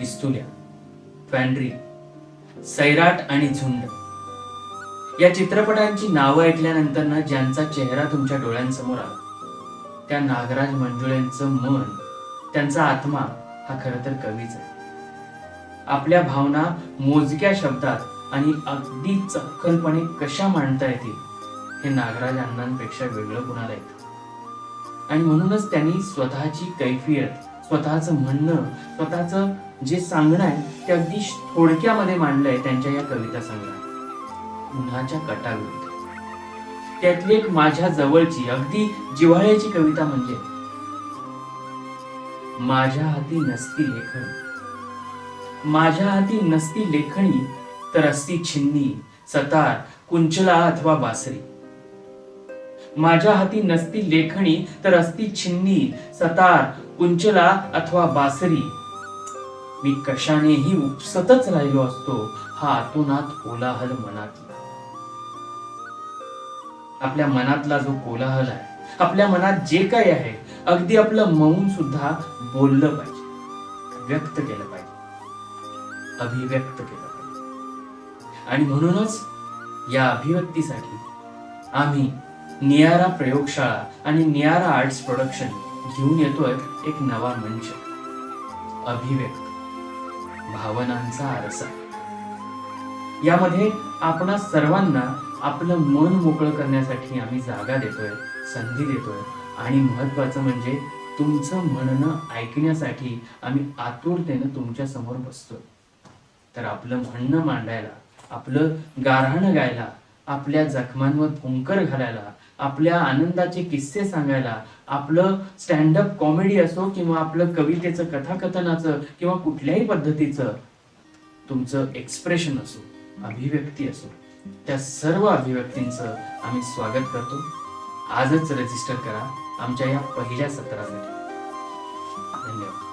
पिस्तुल्या, फॅन्ड्री, सैराट आणि झुंड या चित्रपटांची नावं ऐकल्यानंतर ना ज्यांचा चेहरा तुमच्या डोळ्यांसमोर आला त्या नागराज मंजुळेंचं मन, त्यांचा आत्मा हा खरं तर कवीच आहे. आपल्या भावना मोजक्या शब्दात आणि अगदी चपखलपणे कशा मांडता येतील हे नागराज अण्णांपेक्षा वेगळं कुणाला येतं. आणि म्हणूनच त्यांनी स्वतःची कैफियत, स्वतःचं म्हणणं, स्वतःचं जे सांगणं आहे ते अगदी थोडक्यामध्ये मांडलंय त्यांच्या या कविता संग्रहात. उन्हाच्या कटाविरुद्ध त्यातली एक माझ्या जवळची अगदी जिव्हाळ्याची कविता म्हणजे माझ्या हाती नसती लेखणी, माझ्या हाती नसती लेखणी तर असती छिन्नी, सतार, कुंचला अथवा बासरी. माझ्या हाती नसती लेखणी तर असती छिन्नी, सतार, कुंचला अथवा बासरी. मी कशानेही उपसतच राहिलो असतो हा आतोनात कोलाहल मनातला. आपल्या मनातला जो कोलाहल आहे, आपल्या मनात जे काही आहे, अगदी आपलं मौन सुद्धा बोललं पाहिजे, व्यक्त केलं पाहिजे, अभिव्यक्त केलं पाहिजे. आणि म्हणूनच या अभिव्यक्तीसाठी आम्ही नियारा प्रयोगशाळा आणि नियारा आर्ट्स प्रोडक्शन घेऊन येतोय एक नवा मंच, अभिव्यक्त, भावनांचा आरसा. यामध्ये आपणा सर्वांना आपलं मन मोकळं करण्यासाठी आम्ही जागा देतोय, संधी देतोय आणि महत्वाचं म्हणजे तुमचं म्हणणं ऐकण्यासाठी आम्ही आतुरतेनं तुमच्या समोर बसतोय. तर आपलं म्हणणं मांडायला, आपलं गाऱ्हाणं गायला, आपल्या जखमांवर फुंकर घालायला, आपल्या आनंदाचे किस्से सांगायला, आपलं स्टँडअप कॉमेडी असो किंवा आपलं कवितेचं कथाकथनाचं किंवा कुठल्याही पद्धतीचं तुमचं एक्सप्रेशन असो, अभिव्यक्ती असो, त्या सर्व अभिव्यक्तींचं आम्ही स्वागत करतो. आजच रजिस्टर करा आमच्या या पहिल्या सत्रासाठी. धन्यवाद.